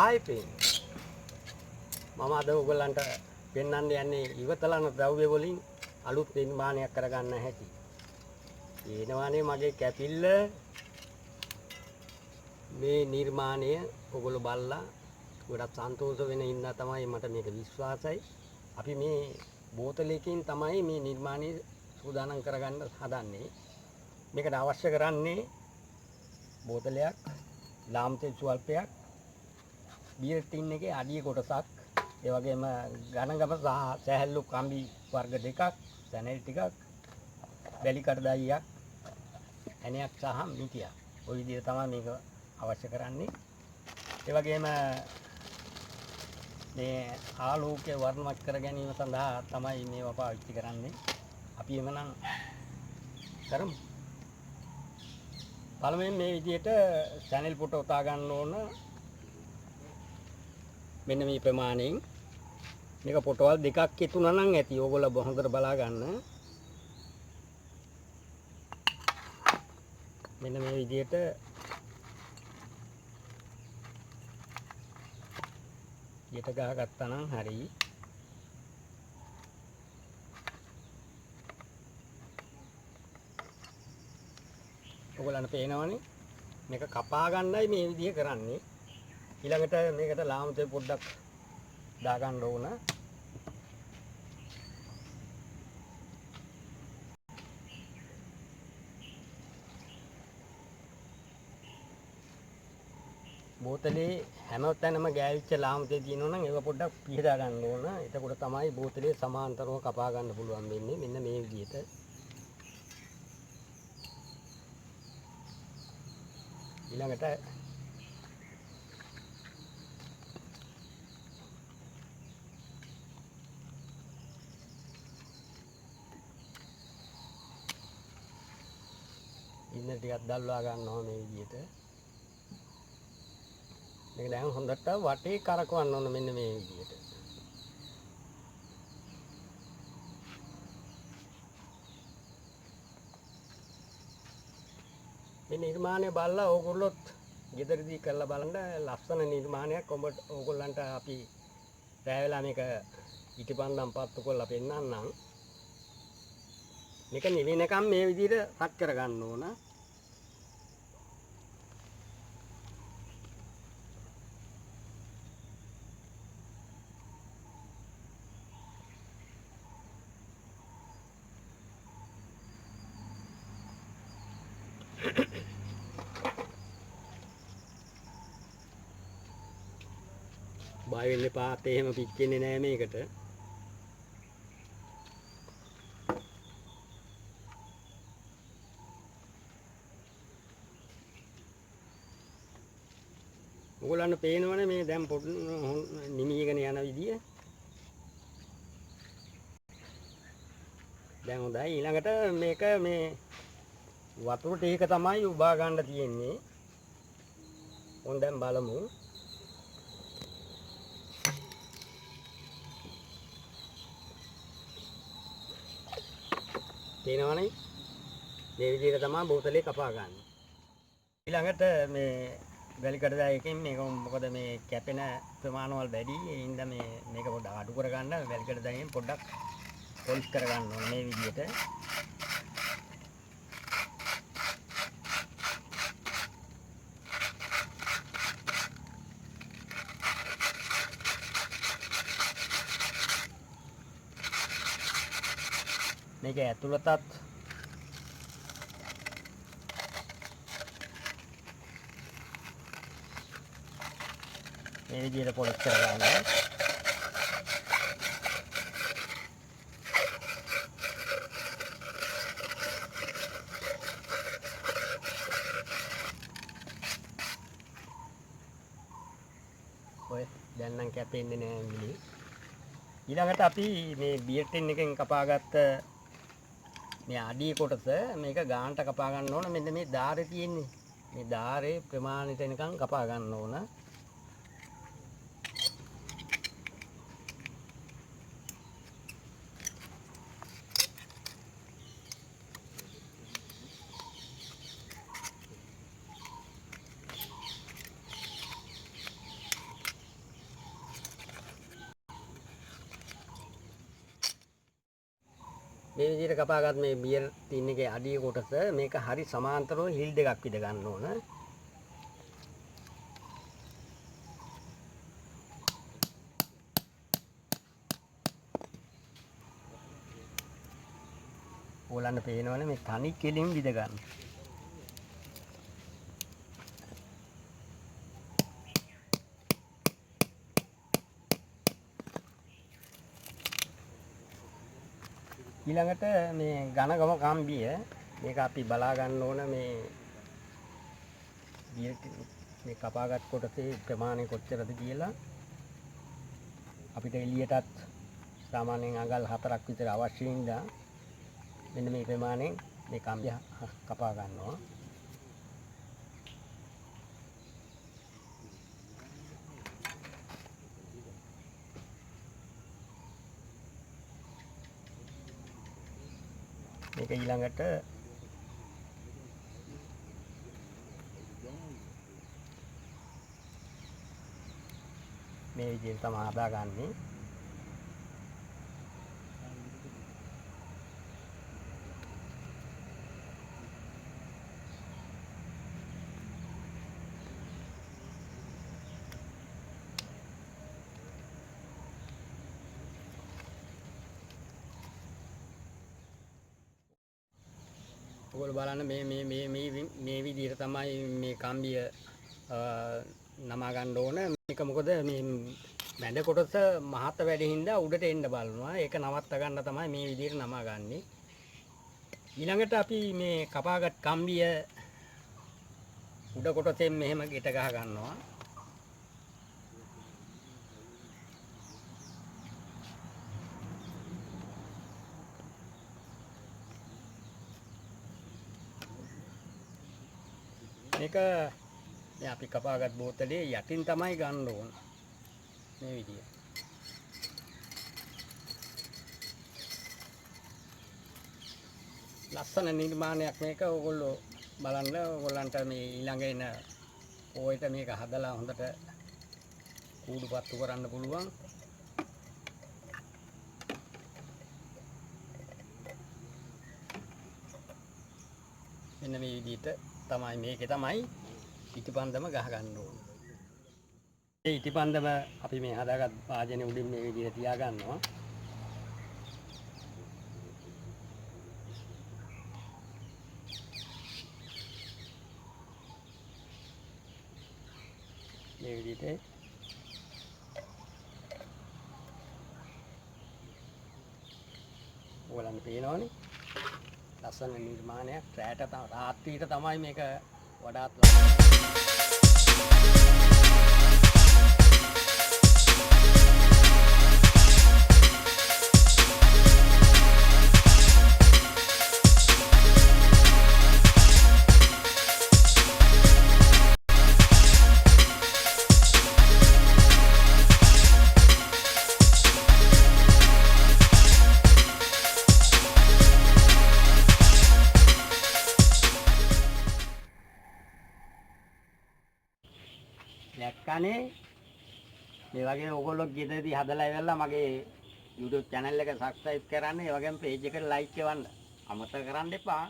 ආයෙ පේනවා. මම අද ඔයගලන්ට පෙන්වන්න යන්නේ ඉවතලන ද්‍රව්‍ය වලින් අලුත් නිර්මාණයක් කරගන්න හැටි. පේනවානේ මගේ කැපිල්ල. මේ නිර්මාණය ඔයගොල්ලෝ බලලා ගොඩක් සන්තෝෂ වෙන හින්දා තමයි මට මේක විශ්වාසයි. අපි මේ බෝතලයකින් තමයි මේ නිර්මාණය සූදානම් කරගන්න හදන්නේ. මේකට අවශ්‍ය කරන්නේ බෝතලයක්, ලාම් තෙල් ස්වල්පයක්, බියර් ටින් එකේ අඩිය කොටසක්, ඒ වගේම ඝනගම සහ සැහැල්ලු කම්බි වර්ග දෙකක්, සැනෙල් ටිකක්, බැලි කඩදායියක්, ඇණයක් සහ මිටියක්. ওই විදිහට තමයි මේක අවශ්‍ය කරන්නේ. ඒ වගේම මේ ආලෝකය වර්ණවත් කර ගැනීම සඳහා තමයි මේවා පාවිච්චි කරන්නේ. අපි එමනම් කරමු. පළමුවෙන් මේ විදිහට channel පොට උතා ගන්න ඕන. මෙන්න මේ ප්‍රමාණයෙන් මේක පොටවල් දෙකක් තුනක් නම් ඇති. ඕගොල්ලෝ හොඳට බලා ගන්න. මෙන්න මේ විදිහට යට ගහගත්තා නම් හරි. ඔයගොල්ලන්ට පේනවනේ මේක කපා ගන්නයි මේ විදිහ කරන්නේ. ඊළඟට මේකට ලාම් තෙල් පොඩ්ඩක් දා ගන්න ඕන. බෝතලේ හැම තැනම ගෑවිච්ච ලාම් තෙල් තියෙනවා නම් ඒක පොඩ්ඩක් පිහදා ගන්න ඕන. එතකොට තමයි බෝතලේ සමාන්තරව කපා ගන්න පුළුවන් වෙන්නේ. මෙන්න මේ විදිහට. ඊළඟට ඉන්න ටිකක් දැල්වා ගන්නවා මේ විදිහට. මේක දැන් හොඳට වටේ කරකවන්න ඕන මෙන්න මේ විදිහට. මේ නිර්මාණය බලලා ඕගොල්ලොත් ගෙදරදී කරලා බලන්න ලස්සන නිර්මාණයක් ඕගොල්ලන්ට අපි රැ වෙලා මේක පිටිපන්දම් පත්තු කරලා පෙන්නන්නම්. මේක නිවෙනකම් මේ විදිහට රත් කරගන්න ඕන. බය වෙන්න එපා. එහෙම පිච්චෙන්නේ නැහැ මේකට. ඔයගොල්ලන්ට පේනවනේ මේ දැන් නිමිගෙන යන විදිය. දැන් හොඳයි. ඊළඟට මේක මේ වතුර ටික තමයි උබා ගන්න තියෙන්නේ. ඕන් දැන් බලමු. තේනවනේ මේ විදිහට තමයි බෝතලේ කපා ගන්න. ඊළඟට මේ වැලි කඩදායකින් මේක මොකද මේ කැපෙන ප්‍රමාණවල වැඩි. ඒ හින්දා මේක පොඩ්ඩක් අඩු කර ගන්න වැලි කඩදායෙන් පොඩ්ඩක් පොලිෂ් කර ගන්න ඕනේ මේ විදිහට. මේක ඇතුළතත් මේ විදිහට පොලිෂ් කරගන්න. ඔය දැන් නම් කැපෙන්නේ නැහැ මිලි. ඊළඟට අපි මේ බියර් ටින් එකෙන් කපාගත්ත මේ අඩිය කොටස මේක ගානට කපා ගන්න ඕන. මෙන්න මේ ධාරේ තියෙන්නේ. මේ ධාරේ ප්‍රමාණයට එනකන් කපා ගන්න ඕන. මේ විදිහට කපාගත් මේ බියර් ටින් එකේ අඩිය කොටස මේක හරි සමාන්තරව හිල් දෙකක් විද ගන්න ඕන. ඕලන්න පේනවනේ මේ තනි කෙලින් විද ගන්න. ඊළඟට මේ ඝනගම කම්බිය මේක අපි බලා ගන්න ඕන මේ මේ කපාගත් කොටසේ ප්‍රමාණය කොච්චරද කියලා. අපිට එළියටත් සාමාන්‍යයෙන් අඟල් 4ක් විතර අවශ්‍ය හින්දා මෙන්න මේ ප්‍රමාණයෙන් මේ කම්බිය කපා ගන්නවා. මේක ඊළඟට මේ විදිහට තමයි හදාගන්නේ. ඔයගොල්ලෝ බලන්න මේ විදිහට තමයි මේ කම්බිය නමා ගන්න ඕන. මේක මොකද මේ මැද කොටස මහත වැඩි හින්දා උඩට එන්න බලනවා. ඒක නවත්ත ගන්න තමයි මේ විදිහට නමා ගන්නෙ. ඊළඟට අපි මේ කපාගත් කම්බිය උඩ කොටසෙන් මෙහෙම ගෙට ගහ ගන්නවා. මේක මේ අපි කපාගත් බෝතලේ යටින් තමයි ගන්න ඕන මේ විදිය. ලස්සන නිර්මාණයක් මේක. ඕගොල්ලෝ බලන්න. ඕගොල්ලන්ට මේ ඊළඟ එන ඕයිට මේක හදලා හොඳට කූඩුපත්තු කරන්න පුළුවන්. මෙන්න මේ විදිහට තමයි මේකේ තමයි ඉටිපන්දම ගහ ගන්න ඕනේ. මේ ඉටිපන්දම අපි මේ හදාගත් වාජනේ උඩින් මේ විදිහට තියා ගන්නවා. මේ විදිහට ඕලන්න පේනවනේ. ලස්සන නිර්මාණයක්. රාත්‍රියට තමයි මේක වඩාත් දැක්කනේ. මේ වගේ ඕගොල්ලෝ ගෙදරදී හදලා ඉවරලා මගේ YouTube channel එක subscribe කරන්න. ඒ වගේම page එකට like එවන්න අමතක කරන්න එපා.